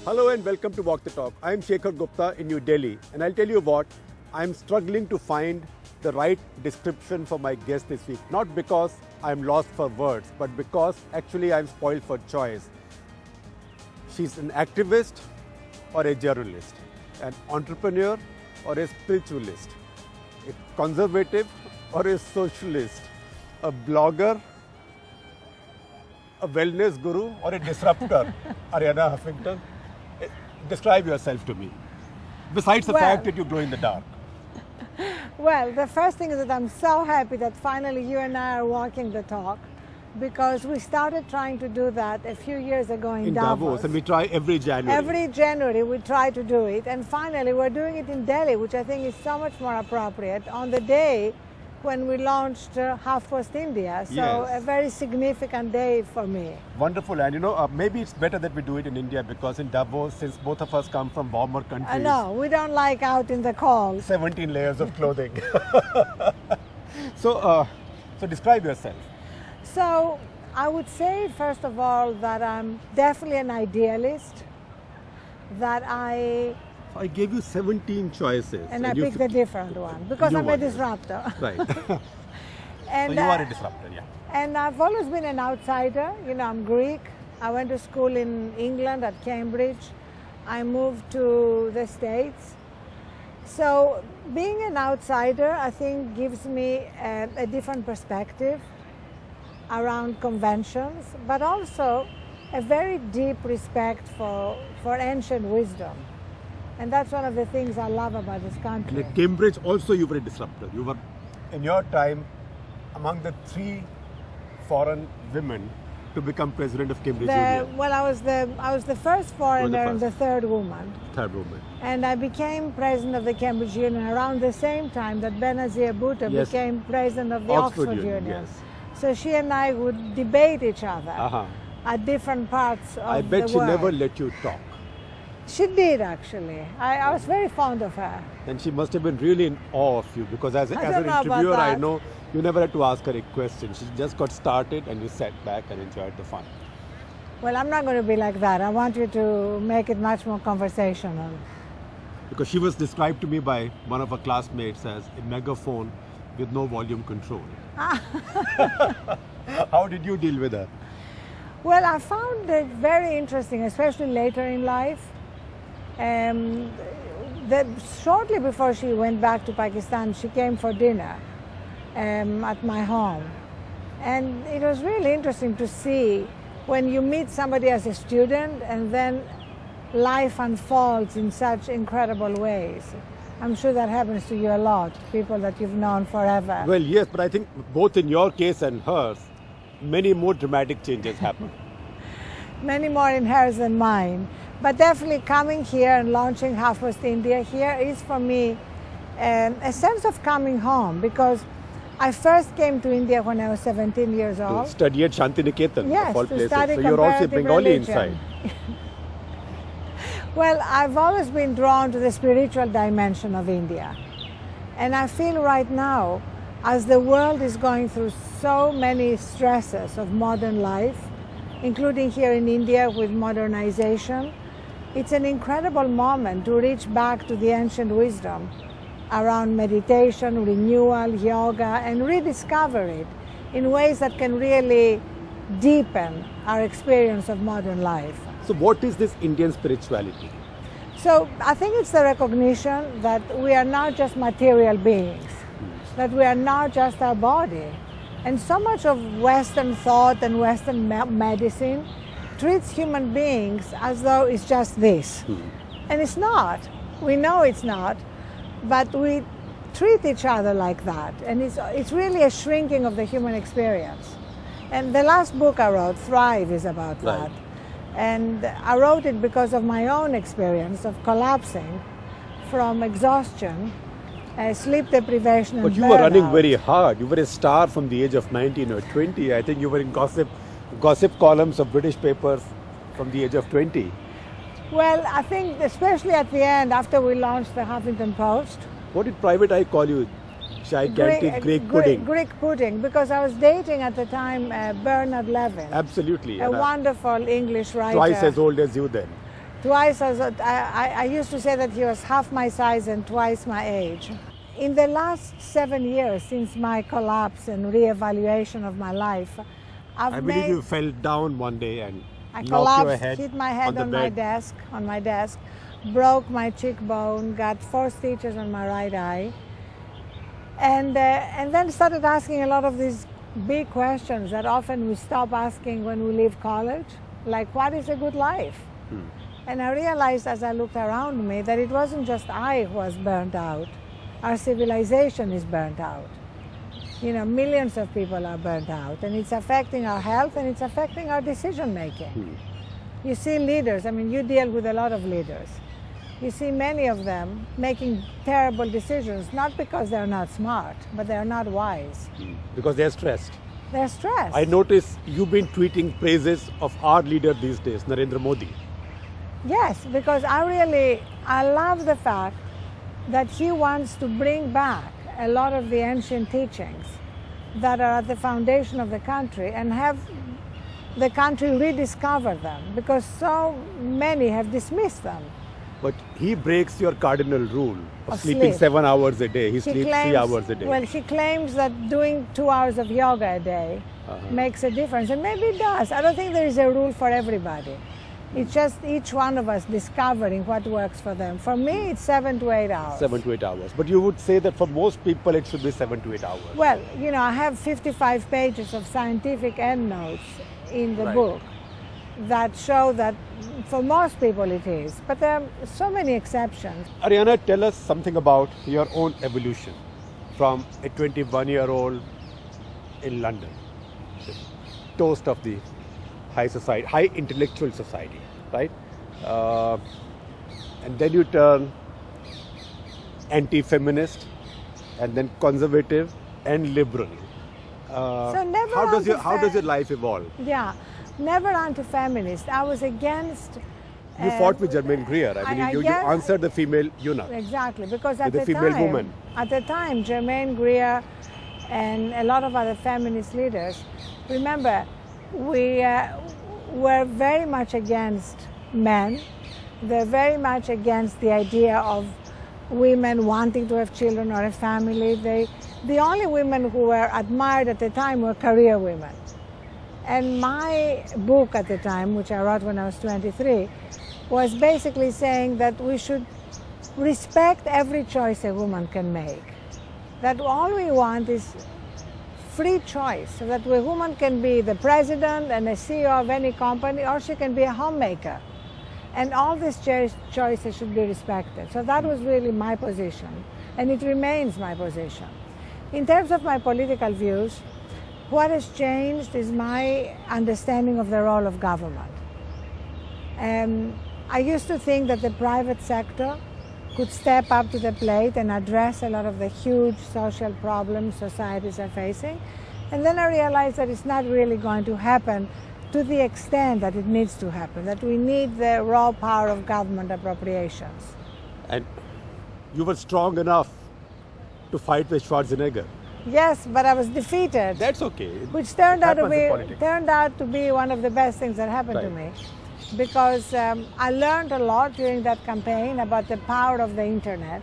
Hello and welcome to Walk the Talk. I'm Shekhar Gupta in New Delhi, and I'll tell you what, I'm struggling to find the right description for my guest this week. Not because I'm lost for words, but because actually I'm spoiled for choice. She's an activist or a journalist, an entrepreneur or a spiritualist, a conservative or a socialist, a blogger, a wellness guru or a disruptor. Arianna Huffington, describe yourself to me. Besides the fact that you glow in the dark. Well, the first thing is that I'm so happy that finally you and I are walking the talk, because we started trying to do that a few years ago in Davos. And we try every January. Every January we try to do it, and finally we're doing it in Delhi, which I think is so much more appropriate on the day when we launched HuffPost India. So Yes. a very significant day for me. Wonderful, and maybe it's better that we do it in India, because in Davos, since both of us come from warmer countries, No, we don't like out in the cold. 17 layers of clothing. So describe yourself. So I would say, first of all, that I'm definitely an idealist, that I gave you 17 choices. I picked a different one because I'm a disruptor. Right. And, so you are a disruptor, yeah. And I've always been an outsider. I'm Greek. I went to school in England at Cambridge. I moved to the States. So being an outsider, I think, gives me a different perspective around conventions, but also a very deep respect for ancient wisdom. And that's one of the things I love about this country. And at Cambridge also you were a disruptor. You were, in your time, among the 3 foreign women to become president of Cambridge Union. Well, I was the first foreigner and the third woman. Third woman. And I became president of the Cambridge Union around the same time that Benazir Bhutto became president of the Oxford Union. Yes. So she and I would debate each other at different parts of the world. I bet she never let you talk. She did, actually. I was very fond of her. And she must have been really in awe of you, because as an know interviewer, about I that. know you never had to ask her a question. She just got started and you sat back and enjoyed the fun. Well, I'm not going to be like that. I want you to make it much more conversational. Because she was described to me by one of her classmates as a megaphone with no volume control. How did you deal with her? Well, I found it very interesting, especially later in life. That shortly before she went back to Pakistan, she came for dinner at my home. And it was really interesting to see when you meet somebody as a student and then life unfolds in such incredible ways. I'm sure that happens to you a lot, people that you've known forever. Well, yes, but I think both in your case and hers, many more dramatic changes happen. Many more in hers than mine. But definitely coming here and launching HuffPost India here is for me a sense of coming home, because I first came to India when I was 17 years old. To study at Shantiniketan, yes, of all to places. study So you're also comparative Bengali religion. inside. Well, I've always been drawn to the spiritual dimension of India. And I feel right now, as the world is going through so many stresses of modern life, including here in India with modernization, it's an incredible moment to reach back to the ancient wisdom around meditation, renewal, yoga, and rediscover it in ways that can really deepen our experience of modern life. So what is this Indian spirituality? So I think it's the recognition that we are not just material beings, that we are not just our body. And so much of Western thought and Western medicine treats human beings as though it's just this. And it's not. We know it's not, but we treat each other like that. And it's really a shrinking of the human experience. And the last book I wrote, Thrive, is about that. And I wrote it because of my own experience of collapsing from exhaustion, sleep deprivation, and But you were running burnout. very hard. You were a star from the age of 19 or 20. I think you were in gossip columns of British papers from the age of 20. Well, I think especially at the end, after we launched the Huffington Post. What did Private Eye call you? Gigantic Greek pudding. Greek pudding, because I was dating at the time Bernard Levin. Absolutely. A wonderful English writer. Twice as old as you then. Twice as I used to say that he was half my size and twice my age. In the last 7 years since my collapse and re-evaluation of my life, I believe you fell down one day and I knocked collapsed, your head hit my head on my desk, broke my cheekbone, got 4 stitches on my right eye, and then started asking a lot of these big questions that often we stop asking when we leave college, like what is a good life? And I realized as I looked around me that it wasn't just I who was burnt out. Our civilization is burnt out. You know, millions of people are burnt out, and it's affecting our health and it's affecting our decision making. You see leaders, I mean, you deal with a lot of leaders. You see many of them making terrible decisions, not because they're not smart, but they're not wise. because they're stressed. They're stressed. I notice you've been tweeting praises of our leader these days, Narendra Modi. Yes, because I love the fact that he wants to bring back a lot of the ancient teachings that are at the foundation of the country and have the country rediscover them, because so many have dismissed them. But he breaks your cardinal rule of Of sleeping sleep. 7 hours a day. He sleeps 3 hours a day. Well, he claims that doing 2 hours of yoga a day makes a difference, and maybe it does. I don't think there is a rule for everybody. It's just each one of us discovering what works for them. For me, it's 7 to 8 hours. 7 to 8 hours. But you would say that for most people it should be 7 to 8 hours. Well, you know, I have 55 pages of scientific endnotes in the Right. book that show that for most people it is. But there are so many exceptions. Arianna, tell us something about your own evolution from a 21-year-old in London, the toast of the high society, high intellectual society, right? And then you turn anti-feminist, and then conservative and liberal. So never How does your life evolve? Yeah, never anti-feminist. I was against. You fought with Germaine Greer. I mean, you answered the female eunuch. Exactly, because at The the female time, woman. at the time, Germaine Greer and a lot of other feminist leaders, remember, we were very much against men. They're very much against the idea of women wanting to have children or a family. The only women who were admired at the time were career women. And my book at the time, which I wrote when I was 23, was basically saying that we should respect every choice a woman can make. That all we want is free choice, so that a woman can be the president and a CEO of any company, or she can be a homemaker. And all these choices should be respected. So that was really my position, and it remains my position. In terms of my political views, what has changed is my understanding of the role of government. I used to think that the private sector could step up to the plate and address a lot of the huge social problems societies are facing. And then I realized that it's not really going to happen to the extent that it needs to happen, that we need the raw power of government appropriations. And you were strong enough to fight with Schwarzenegger. Yes, but I was defeated. That's okay. Which turned out Happens to be one of the best things that happened to me, because I learned a lot during that campaign about the power of the internet,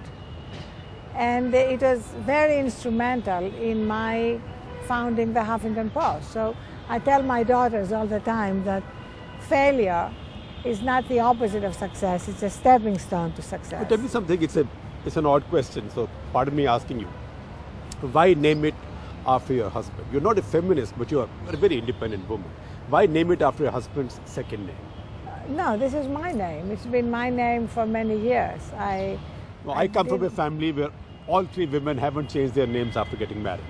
and it was very instrumental in my founding the Huffington Post. So I tell my daughters all the time that failure is not the opposite of success; it's a stepping stone to success. But tell me something. It's an odd question. So pardon me asking you. Why name it after your husband? You're not a feminist, but you're a very independent woman. Why name it after your husband's second name? No, this is my name. It's been my name for many years. I come from a family where all 3 women haven't changed their names after getting married.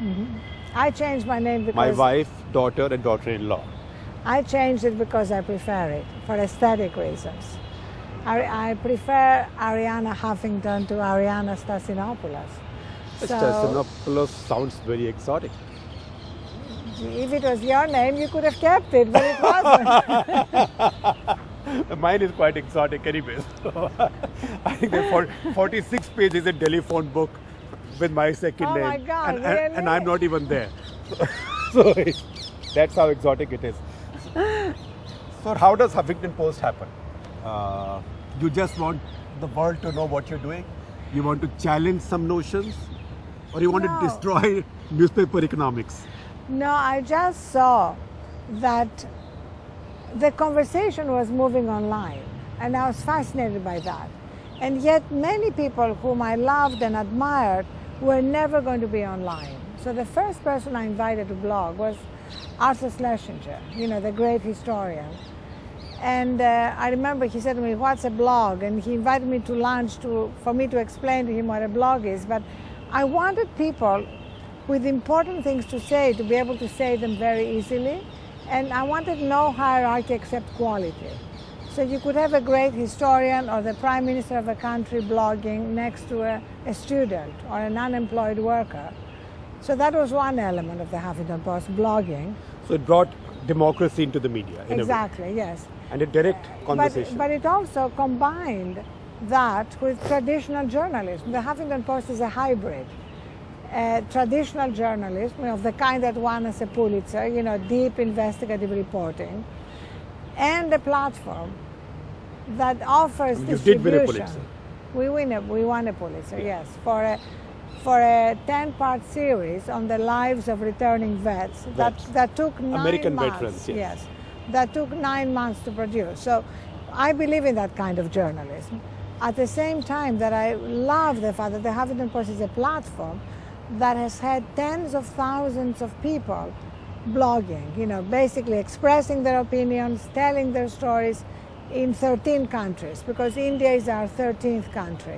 I changed my name because My wife, daughter, and daughter-in-law. I changed it because I prefer it for aesthetic reasons. I prefer Arianna Huffington to Arianna Stassinopoulos. Stassinopoulos sounds very exotic. If it was your name, you could have kept it, but it wasn't. Mine is quite exotic anyways. I think there are 46 pages in telephone book with my second name. Oh my God, and, really? and I'm not even there. So that's how exotic it is. So how does Huffington Post happen? You just want the world to know what you're doing? You want to challenge some notions? Or you want No. to destroy newspaper economics? No, I just saw that the conversation was moving online, and I was fascinated by that. And yet many people whom I loved and admired were never going to be online. So the first person I invited to blog was Arthur Schlesinger, the great historian. And I remember he said to me, "What's a blog?" And he invited me to lunch for me to explain to him what a blog is. But I wanted people with important things to say to be able to say them very easily. And I wanted no hierarchy except quality. So you could have a great historian or the prime minister of a country blogging next to a student or an unemployed worker. So that was one element of the Huffington Post, blogging. So it brought democracy into the media, in a way. Exactly, yes. And a direct conversation. But it also combined that with traditional journalism. The Huffington Post is a hybrid. Traditional journalism, of the kind that won us a Pulitzer, deep investigative reporting, and a platform that offers You distribution. did win a Pulitzer. We won a Pulitzer, yes, for a 10-part series on the lives of returning vets that took 9 American months. veterans, yes. That took 9 months to produce. So I believe in that kind of journalism. At the same time that I love the fact that the Huffington Post is a platform that has had tens of thousands of people blogging, basically expressing their opinions, telling their stories in 13 countries, because India is our 13th country.